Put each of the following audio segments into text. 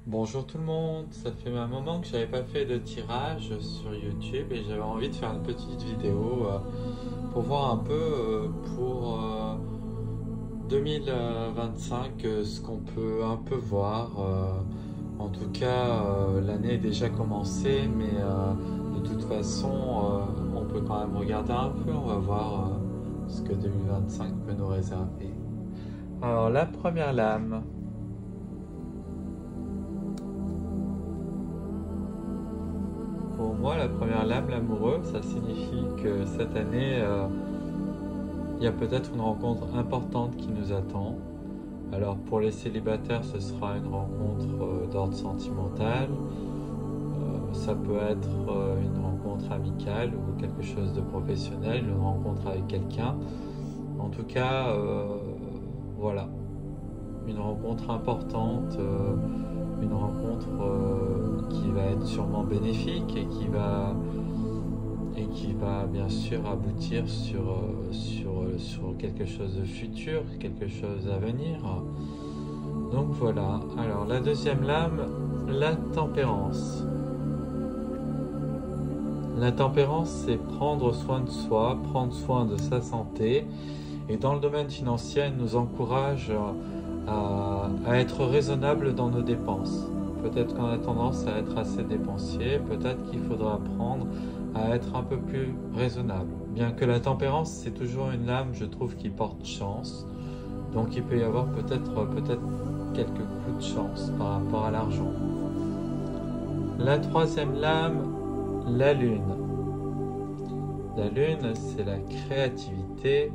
Bonjour tout le monde, ça fait un moment que j'avais pas fait de tirage sur YouTube et j'avais envie de faire une petite vidéo pour voir un peu pour 2025 ce qu'on peut un peu voir. En tout cas, l'année est déjà commencée, mais de toute façon, on peut quand même regarder un peu, on va voir ce que 2025 peut nous réserver. Alors, la première lame. Pour moi, la première lame, l'amoureux, ça signifie que cette année, il y a peut-être une rencontre importante qui nous attend. Alors pour les célibataires, ce sera une rencontre d'ordre sentimental. Ça peut être une rencontre amicale ou quelque chose de professionnel, une rencontre avec quelqu'un. En tout cas, voilà, une rencontre importante, une rencontre qui va être sûrement bénéfique et qui va bien sûr aboutir sur quelque chose de futur, quelque chose à venir. Donc voilà. Alors la deuxième lame, la tempérance. La tempérance, c'est prendre soin de soi, prendre soin de sa santé. Et dans le domaine financier, elle nous encourage à être raisonnable dans nos dépenses. Peut-être qu'on a tendance à être assez dépensier, peut-être qu'il faudra apprendre à être un peu plus raisonnable. Bien que la tempérance, c'est toujours une lame, je trouve, qui porte chance. Donc il peut y avoir peut-être quelques coups de chance par rapport à l'argent. La troisième lame, la lune. La lune, c'est la créativité,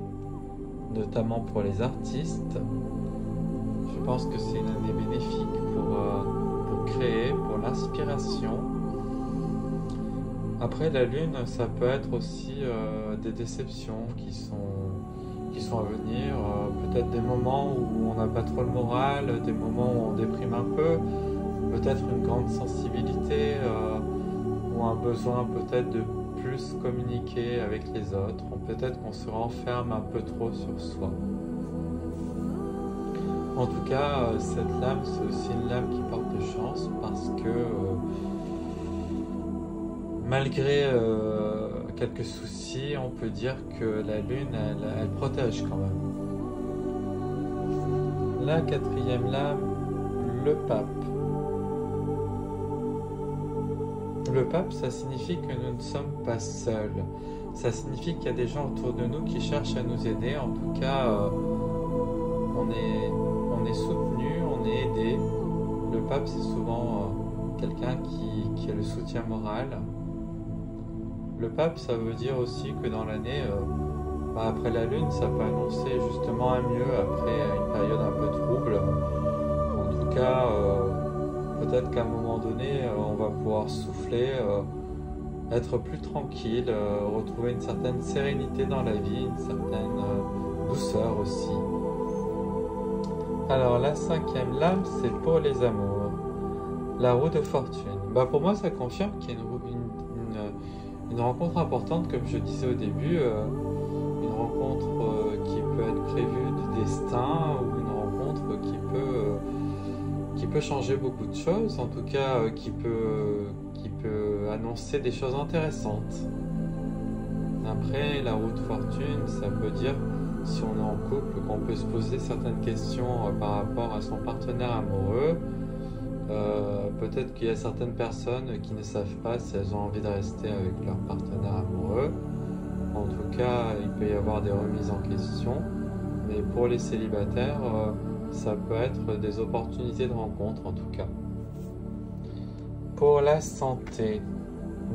notamment pour les artistes. Je pense que c'est une année bénéfique pour créer, pour l'inspiration. Après la lune, ça peut être aussi des déceptions qui sont à venir, peut-être des moments où on n'a pas trop le moral, des moments où on déprime un peu, peut-être une grande sensibilité ou un besoin peut-être de plus communiquer avec les autres, peut-être qu'on se renferme un peu trop sur soi. En tout cas, cette lame, c'est aussi une lame qui porte chance parce que malgré quelques soucis, on peut dire que la lune, elle protège quand même. La quatrième lame, le pape. Le pape, ça signifie que nous ne sommes pas seuls. Ça signifie qu'il y a des gens autour de nous qui cherchent à nous aider. En tout cas, on est soutenu, on est aidé. Le pape, c'est souvent quelqu'un qui a le soutien moral. Le pape, ça veut dire aussi que dans l'année, après la lune, ça peut annoncer justement un mieux après une période un peu trouble. En tout cas, peut-être qu'à un moment donné, on va pouvoir souffler, être plus tranquille, retrouver une certaine sérénité dans la vie, une certaine douceur aussi. Alors la cinquième lame, c'est pour les amours. La roue de fortune. Pour moi, ça confirme qu'il y a une rencontre importante, comme je disais au début, une rencontre qui peut être prévue du destin ou une rencontre qui peut changer beaucoup de choses, en tout cas qui peut annoncer des choses intéressantes. Après, la roue de fortune, ça peut dire, si on est en couple, qu'on peut se poser certaines questions par rapport à son partenaire amoureux. Peut-être qu'il y a certaines personnes qui ne savent pas si elles ont envie de rester avec leur partenaire amoureux. En tout cas, il peut y avoir des remises en question. Mais pour les célibataires, ça peut être des opportunités de rencontre en tout cas. Pour la santé,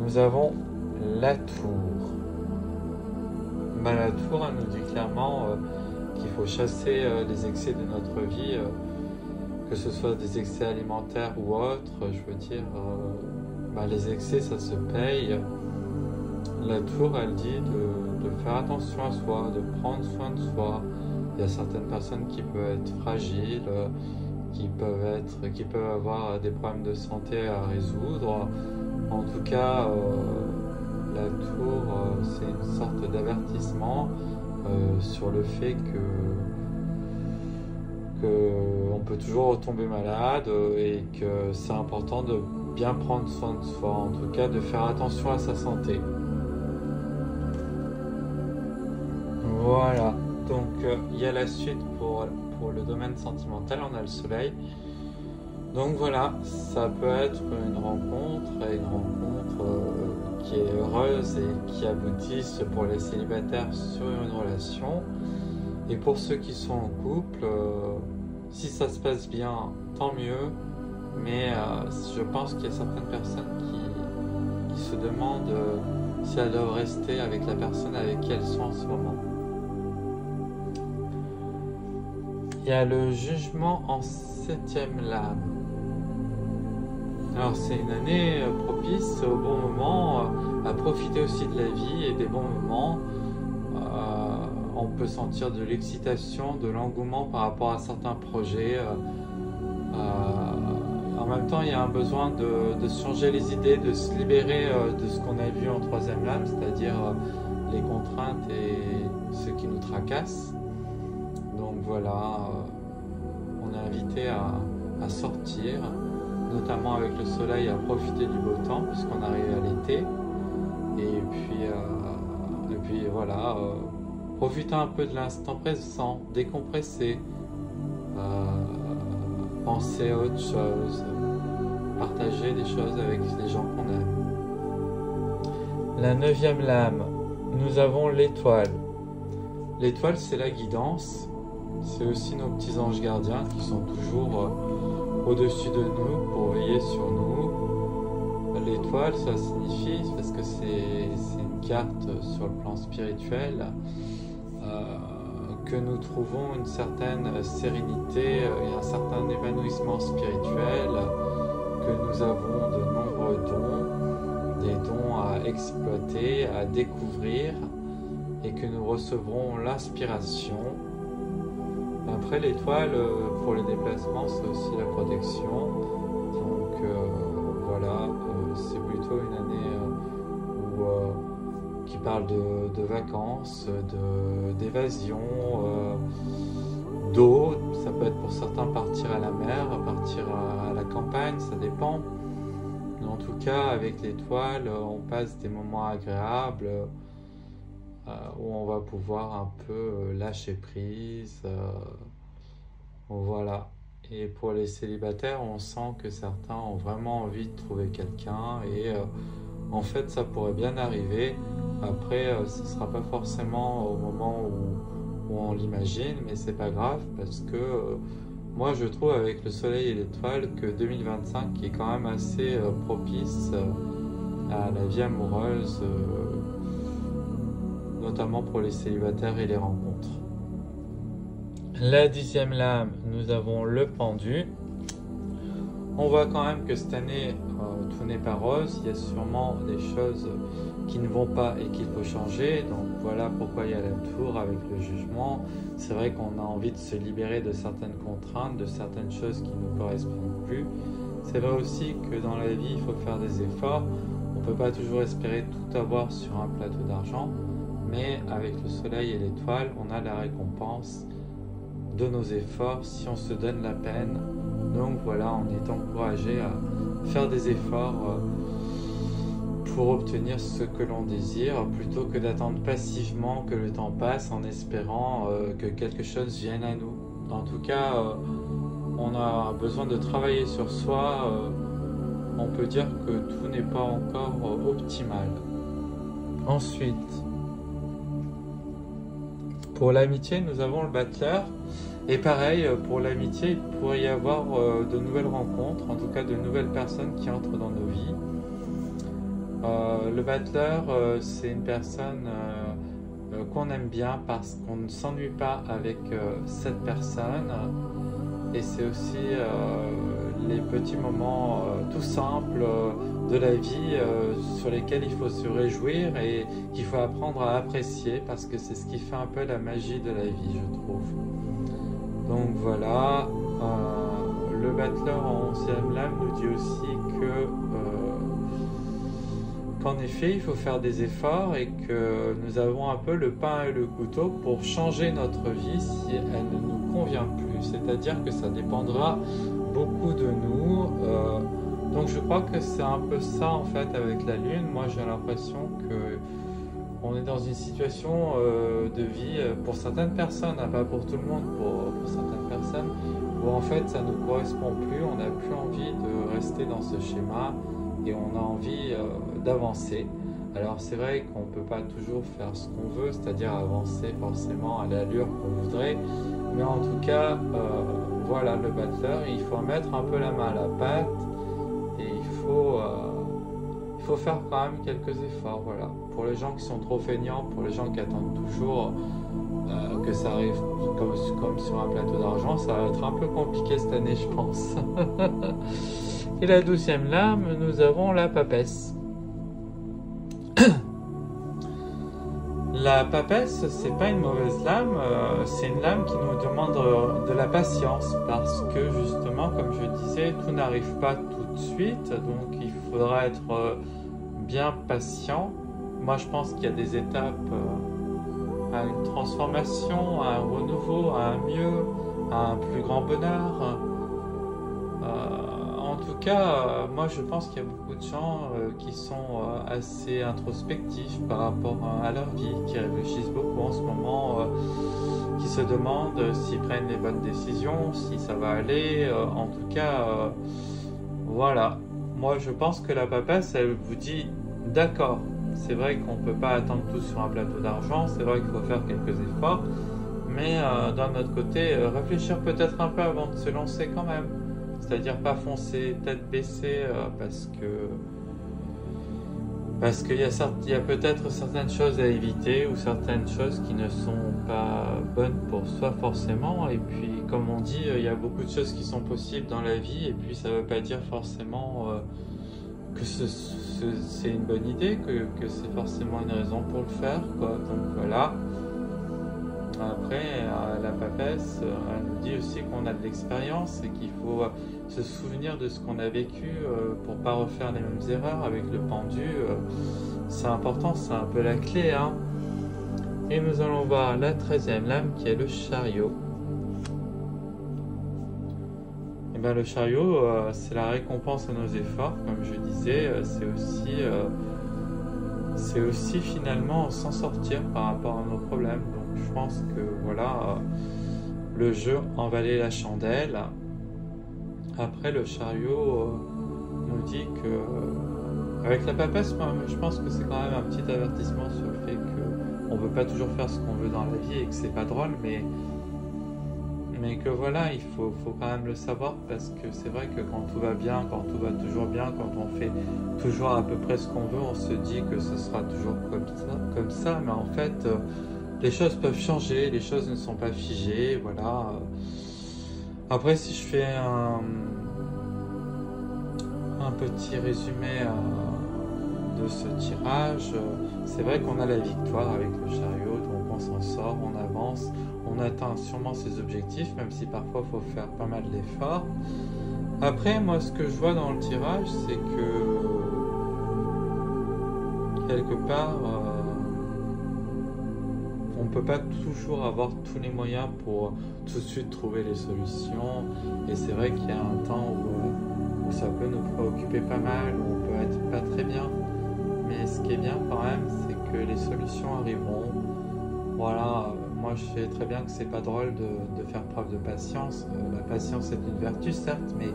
nous avons la tour. La tour, elle nous dit clairement qu'il faut chasser les excès de notre vie, que ce soit des excès alimentaires ou autres. Je veux dire, les excès, ça se paye. La tour, elle dit de faire attention à soi, de prendre soin de soi. Il y a certaines personnes qui peuvent être fragiles, qui peuvent avoir des problèmes de santé à résoudre. En tout cas, la tour, c'est une sorte d'avertissement sur le fait que qu'on peut toujours retomber malade et que c'est important de bien prendre soin de soi, en tout cas de faire attention à sa santé. Voilà, donc il y a la suite pour le domaine sentimental, on a le soleil. Donc voilà, ça peut être une rencontre qui est heureuse et qui aboutisse pour les célibataires sur une relation. Et pour ceux qui sont en couple, si ça se passe bien, tant mieux. Mais je pense qu'il y a certaines personnes qui se demandent si elles doivent rester avec la personne avec qui elles sont en ce moment. Il y a le jugement en 7e lame. Alors c'est une année propice au bon moment, à profiter aussi de la vie et des bons moments. On peut sentir de l'excitation, de l'engouement par rapport à certains projets. En même temps, il y a un besoin de changer les idées, de se libérer de ce qu'on a vu en 3e lame, c'est-à-dire les contraintes et ce qui nous tracasse. Donc voilà, on est invité à sortir, notamment avec le soleil, à profiter du beau temps puisqu'on arrive à l'été. Et puis voilà, profiter un peu de l'instant présent, décompresser, penser à autre chose, partager des choses avec les gens qu'on aime. La 9e lame, nous avons l'étoile. L'étoile, c'est la guidance. C'est aussi nos petits anges gardiens qui sont toujours au-dessus de nous pour veiller sur nous. L'étoile, ça signifie, parce que c'est une carte sur le plan spirituel, que nous trouvons une certaine sérénité et un certain épanouissement spirituel, que nous avons de nombreux dons, des dons à exploiter, à découvrir, et que nous recevrons l'inspiration. Après, l'étoile, pour les déplacements, c'est aussi la protection. Donc voilà, c'est plutôt une année qui parle de vacances, d'évasion, d'eau. Ça peut être pour certains partir à la mer, partir à la campagne, ça dépend. Mais en tout cas, avec l'étoile, on passe des moments agréables où on va pouvoir un peu lâcher prise. Voilà. Et pour les célibataires, on sent que certains ont vraiment envie de trouver quelqu'un et en fait, ça pourrait bien arriver. Après, ce ne sera pas forcément au moment où on l'imagine, mais c'est pas grave parce que moi, je trouve avec le soleil et l'étoile que 2025 est quand même assez propice à la vie amoureuse, notamment pour les célibataires et les rencontres. La 10e lame, nous avons le pendu. On voit quand même que cette année, tout n'est pas rose. Il y a sûrement des choses qui ne vont pas et qu'il faut changer. Donc voilà pourquoi il y a la tour avec le jugement. C'est vrai qu'on a envie de se libérer de certaines contraintes, de certaines choses qui ne nous correspondent plus. C'est vrai aussi que dans la vie, il faut faire des efforts. On ne peut pas toujours espérer tout avoir sur un plateau d'argent. Mais avec le soleil et l'étoile, on a la récompense de nos efforts si on se donne la peine. Donc voilà, on est encouragé à faire des efforts pour obtenir ce que l'on désire, plutôt que d'attendre passivement que le temps passe en espérant que quelque chose vienne à nous. En tout cas, on a besoin de travailler sur soi. On peut dire que tout n'est pas encore optimal. Ensuite, pour l'amitié, nous avons le battleur. Et pareil, pour l'amitié, il pourrait y avoir de nouvelles rencontres, en tout cas de nouvelles personnes qui entrent dans nos vies. Le battleur, c'est une personne qu'on aime bien parce qu'on ne s'ennuie pas avec cette personne. Et c'est aussi les petits moments tout simples de la vie sur lesquels il faut se réjouir et qu'il faut apprendre à apprécier parce que c'est ce qui fait un peu la magie de la vie, je trouve. Donc voilà, le battleur en 11e lame nous dit aussi qu'en effet il faut faire des efforts et que nous avons un peu le pain et le couteau pour changer notre vie si elle ne nous convient plus. C'est-à-dire que ça dépendra beaucoup de nous. Donc je crois que c'est un peu ça en fait avec la Lune. Moi j'ai l'impression que on est dans une situation de vie pour certaines personnes, hein, pas pour tout le monde, pour certaines personnes, où en fait ça ne nous correspond plus, on n'a plus envie de rester dans ce schéma et on a envie d'avancer. Alors c'est vrai qu'on ne peut pas toujours faire ce qu'on veut, c'est-à-dire avancer forcément à l'allure qu'on voudrait, mais en tout cas, voilà le battleur, il faut mettre un peu la main à la pâte et il faut faire quand même quelques efforts, voilà. Pour les gens qui sont trop feignants, pour les gens qui attendent toujours que ça arrive comme sur un plateau d'argent, ça va être un peu compliqué cette année, je pense. Et la 12e lame, nous avons la papesse. La papesse, c'est pas une mauvaise lame, c'est une lame qui nous demande de la patience parce que justement, comme je disais, tout n'arrive pas tout de suite, donc il faudra être bien patient. Moi, je pense qu'il y a des étapes à une transformation, à un renouveau, à un mieux, à un plus grand bonheur. En tout cas, moi je pense qu'il y a beaucoup de gens qui sont assez introspectifs par rapport à leur vie, qui réfléchissent beaucoup en ce moment, qui se demandent s'ils prennent les bonnes décisions, si ça va aller. En tout cas, voilà. Moi je pense que la papesse, elle vous dit d'accord, c'est vrai qu'on ne peut pas attendre tout sur un plateau d'argent, c'est vrai qu'il faut faire quelques efforts, mais d'un autre côté, réfléchir peut-être un peu avant de se lancer quand même. C'est-à-dire pas foncer tête baissée parce qu'il y a peut-être certaines choses à éviter ou certaines choses qui ne sont pas bonnes pour soi forcément. Et puis comme on dit, il y a beaucoup de choses qui sont possibles dans la vie et puis ça ne veut pas dire forcément que c'est une bonne idée, que c'est forcément une raison pour le faire, quoi. Donc voilà. Après, la papesse, elle nous dit aussi qu'on a de l'expérience et qu'il faut se souvenir de ce qu'on a vécu pour ne pas refaire les mêmes erreurs avec le pendu. C'est important, c'est un peu la clé, hein. Et nous allons voir la 13e lame qui est le chariot. Et bien, le chariot, c'est la récompense à nos efforts, comme je disais, c'est aussi finalement s'en sortir par rapport à nos problèmes. Donc je pense que voilà, le jeu en valait la chandelle. Après, le chariot nous dit que avec la papesse, moi, je pense que c'est quand même un petit avertissement sur le fait qu'on ne peut pas toujours faire ce qu'on veut dans la vie et que c'est pas drôle, mais que voilà, il faut quand même le savoir parce que c'est vrai que quand tout va bien, quand tout va toujours bien, quand on fait toujours à peu près ce qu'on veut, on se dit que ce sera toujours comme ça, mais en fait, les choses peuvent changer, les choses ne sont pas figées, voilà. Après, si je fais un petit résumé de ce tirage, c'est vrai qu'on a la victoire avec le chariot, donc on s'en sort, on avance, on atteint sûrement ses objectifs, même si parfois il faut faire pas mal d'efforts. Après, moi, ce que je vois dans le tirage, c'est que quelque part, on ne peut pas toujours avoir tous les moyens pour tout de suite trouver les solutions. Et c'est vrai qu'il y a un temps où ça peut nous préoccuper pas mal, où on peut être pas très bien. Mais ce qui est bien quand même, c'est que les solutions arriveront. Voilà, moi je sais très bien que c'est pas drôle de faire preuve de patience. La patience est une vertu certes, mais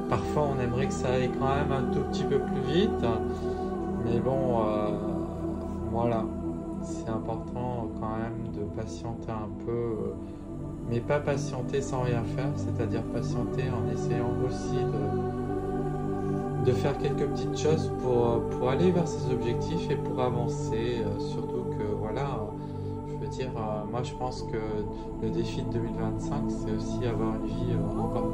parfois on aimerait que ça aille quand même un tout petit peu plus vite. Mais bon, voilà, c'est important quand même de patienter un peu, mais pas patienter sans rien faire, c'est-à-dire patienter en essayant aussi de faire quelques petites choses pour aller vers ses objectifs et pour avancer, surtout que voilà, je veux dire, moi je pense que le défi de 2025 c'est aussi avoir une vie encore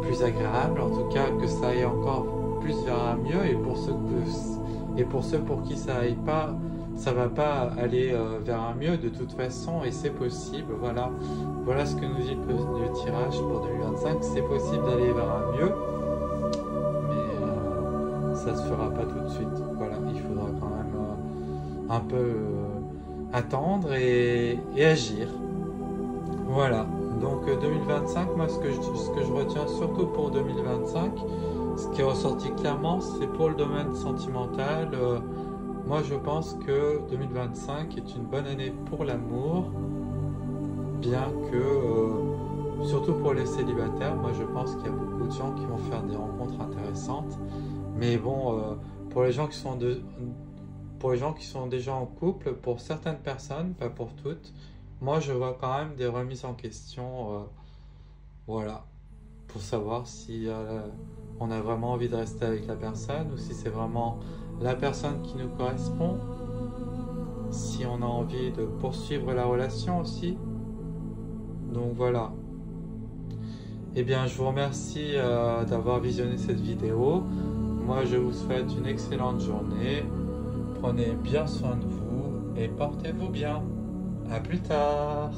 plus agréable, en tout cas que ça aille encore plus vers un mieux, et pour ceux pour qui ça aille pas, ça va pas aller vers un mieux de toute façon, et c'est possible, voilà ce que nous dit le tirage pour 2025, c'est possible d'aller vers un mieux, ça se fera pas tout de suite. Voilà, il faudra quand même un peu attendre et agir. Voilà, Donc 2025, moi ce que je retiens surtout pour 2025, ce qui est ressorti clairement, c'est pour le domaine sentimental. Moi je pense que 2025 est une bonne année pour l'amour, bien que, surtout pour les célibataires, moi je pense qu'il y a beaucoup de gens qui vont faire des rencontres intéressantes. Mais bon, pour les gens qui sont pour les gens qui sont déjà en couple, pour certaines personnes, pas pour toutes, moi je vois quand même des remises en question, voilà, pour savoir si on a vraiment envie de rester avec la personne ou si c'est vraiment la personne qui nous correspond, si on a envie de poursuivre la relation aussi. Donc voilà. Eh bien, je vous remercie d'avoir visionné cette vidéo. Moi, je vous souhaite une excellente journée. Prenez bien soin de vous et portez-vous bien. À plus tard.